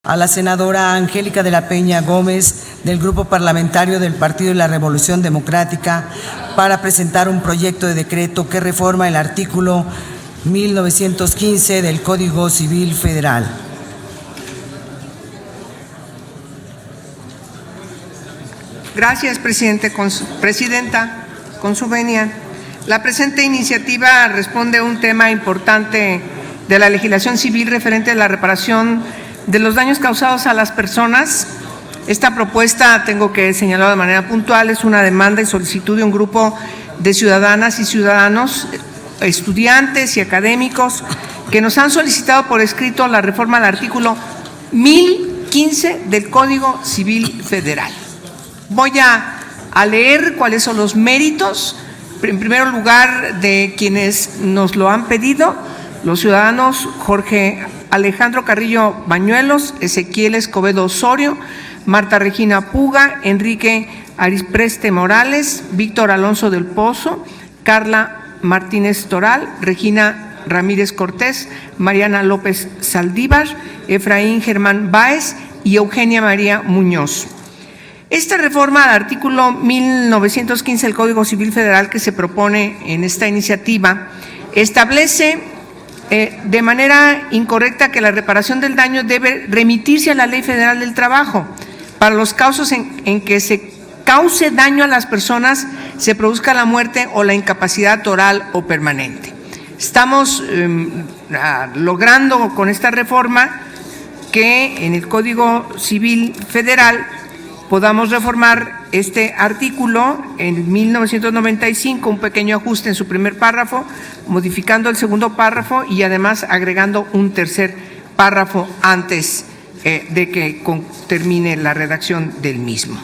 a la senadora Angélica de la Peña Gómez del Grupo Parlamentario del Partido de la Revolución Democrática para presentar un proyecto de decreto que reforma el artículo 1915 del Código Civil Federal. Gracias, Presidenta. Con su venia, la presente iniciativa responde a un tema importante de la legislación civil referente a la reparación de los daños causados a las personas. Esta propuesta, tengo que señalar de manera puntual, es una demanda y solicitud de un grupo de ciudadanas y ciudadanos, estudiantes y académicos, que nos han solicitado por escrito la reforma al artículo 1015 del Código Civil Federal. Voy a leer cuáles son los méritos, en primer lugar, de quienes nos lo han pedido: los ciudadanos Jorge Alejandro Carrillo Bañuelos, Ezequiel Escobedo Osorio, Marta Regina Puga, Enrique Arispreste Morales, Víctor Alonso del Pozo, Carla Martínez Toral, Regina Ramírez Cortés, Mariana López Saldívar, Efraín Germán Báez y Eugenia María Muñoz. Esta reforma al artículo 1915 del Código Civil Federal que se propone en esta iniciativa establece de manera incorrecta que la reparación del daño debe remitirse a la Ley Federal del Trabajo para los casos en que se cause daño a las personas, se produzca la muerte o la incapacidad total o permanente. Estamos logrando con esta reforma que en el Código Civil Federal podamos reformar este artículo en 1995, un pequeño ajuste en su primer párrafo, modificando el segundo párrafo y además agregando un tercer párrafo antes de que termine la redacción del mismo.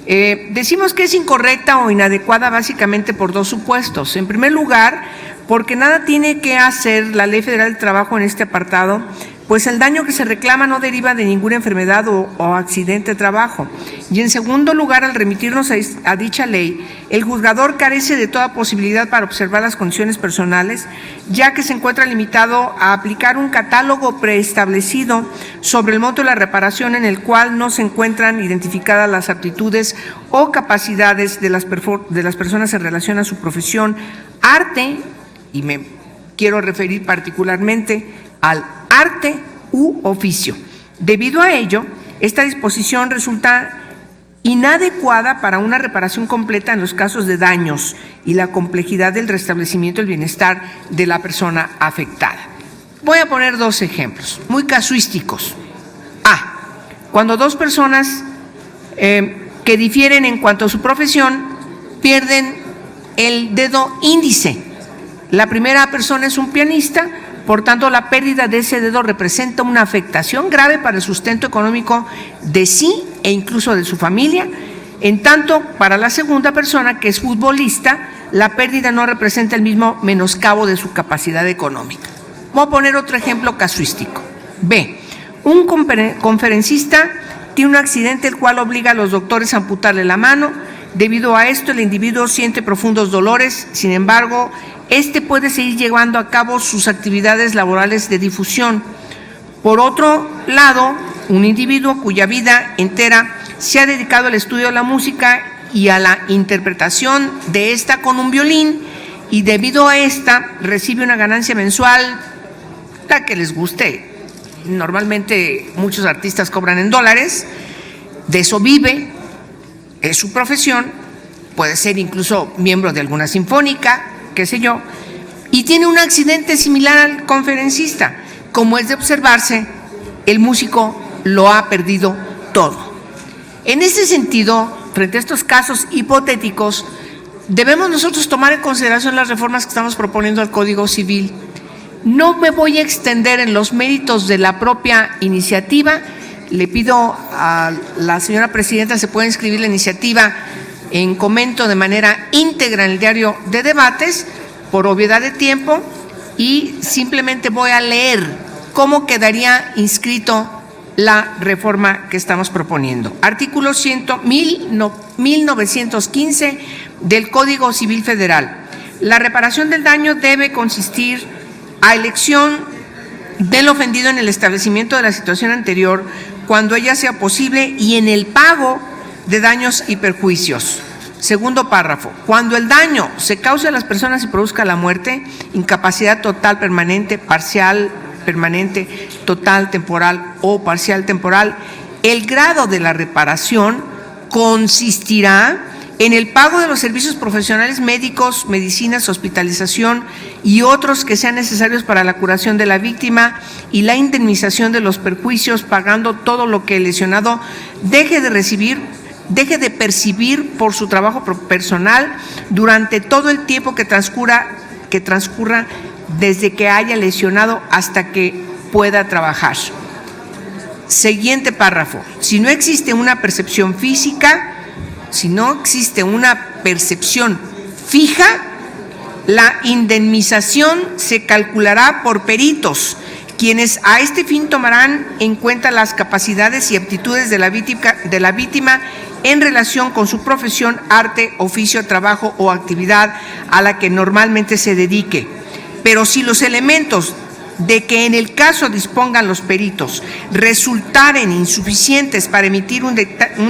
Decimos que es incorrecta o inadecuada básicamente por dos supuestos. En primer lugar, porque nada tiene que hacer la Ley Federal del Trabajo en este apartado, pues el daño que se reclama no deriva de ninguna enfermedad o accidente de trabajo. Y en segundo lugar, al remitirnos a dicha ley, el juzgador carece de toda posibilidad para observar las condiciones personales, ya que se encuentra limitado a aplicar un catálogo preestablecido sobre el monto de la reparación, en el cual no se encuentran identificadas las aptitudes o capacidades de las personas en relación a su profesión, arte, y me quiero referir particularmente al arte u oficio. Debido a ello, esta disposición resulta inadecuada para una reparación completa en los casos de daños y la complejidad del restablecimiento del bienestar de la persona afectada. Voy a poner dos ejemplos muy casuísticos. Cuando dos personas que difieren en cuanto a su profesión pierden el dedo índice. La primera persona es un pianista. Por tanto, la pérdida de ese dedo representa una afectación grave para el sustento económico de sí e incluso de su familia. En tanto, para la segunda persona, que es futbolista, la pérdida no representa el mismo menoscabo de su capacidad económica. Voy a poner otro ejemplo casuístico. Un conferencista tiene un accidente el cual obliga a los doctores a amputarle la mano. Debido a esto, el individuo siente profundos dolores. Sin embargo, este puede seguir llevando a cabo sus actividades laborales de difusión. Por otro lado, un individuo cuya vida entera se ha dedicado al estudio de la música y a la interpretación de esta con un violín, y debido a esta recibe una ganancia mensual, la que les guste. Normalmente muchos artistas cobran en dólares, de eso vive, es su profesión, puede ser incluso miembro de alguna sinfónica, qué sé yo, y tiene un accidente similar al conferencista. Como es de observarse, el músico lo ha perdido todo. En ese sentido, frente a estos casos hipotéticos, debemos nosotros tomar en consideración las reformas que estamos proponiendo al Código Civil. No me voy a extender en los méritos de la propia iniciativa. Le pido a la señora presidenta, se puede inscribir la iniciativa en comento de manera íntegra en el diario de debates, por obviedad de tiempo, y simplemente voy a leer cómo quedaría inscrito la reforma que estamos proponiendo. Artículo 1915 del Código Civil Federal. La reparación del daño debe consistir a elección del ofendido en el establecimiento de la situación anterior cuando ella sea posible y en el pago de daños y perjuicios. Segundo párrafo, cuando el daño se cause a las personas y produzca la muerte, incapacidad total, permanente, parcial, permanente, total, temporal o parcial temporal, el grado de la reparación consistirá en el pago de los servicios profesionales médicos, medicinas, hospitalización y otros que sean necesarios para la curación de la víctima y la indemnización de los perjuicios, pagando todo lo que el lesionado deje de percibir por su trabajo personal durante todo el tiempo que transcurra desde que haya lesionado hasta que pueda trabajar. Siguiente párrafo. Si no existe una percepción física, si no existe una percepción fija, la indemnización se calculará por peritos, quienes a este fin tomarán en cuenta las capacidades y aptitudes de la víctima en relación con su profesión, arte, oficio, trabajo o actividad a la que normalmente se dedique. Pero si los elementos de que en el caso dispongan los peritos resultaren insuficientes para emitir un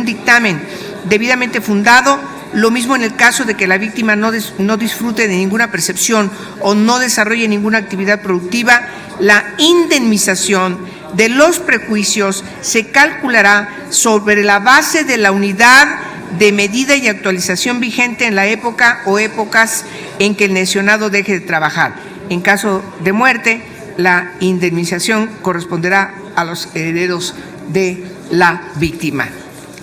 dictamen debidamente fundado, lo mismo en el caso de que la víctima no disfrute de ninguna percepción o no desarrolle ninguna actividad productiva, la indemnización de los prejuicios se calculará sobre la base de la unidad de medida y actualización vigente en la época o épocas en que el lesionado deje de trabajar. En caso de muerte, la indemnización corresponderá a los herederos de la víctima.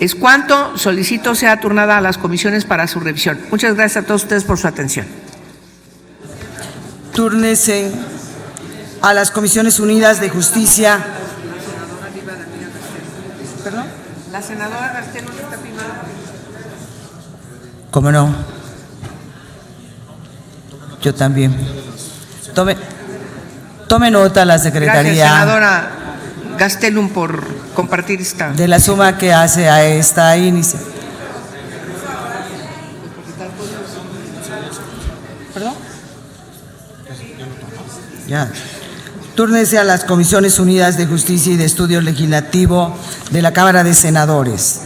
Es cuanto. Solicito sea turnada a las comisiones para su revisión. Muchas gracias a todos ustedes por su atención. Túrnese a las Comisiones Unidas de Justicia. ¿Perdón? La senadora Gastelum está firmando. ¿Cómo no? Yo también. Tome nota la Secretaría. Gracias, senadora Gastelum, por compartir esta. De la suma que hace a esta iniciativa. ¿Perdón? Ya. Túrnese a las Comisiones Unidas de Justicia y de Estudio Legislativo de la Cámara de Senadores.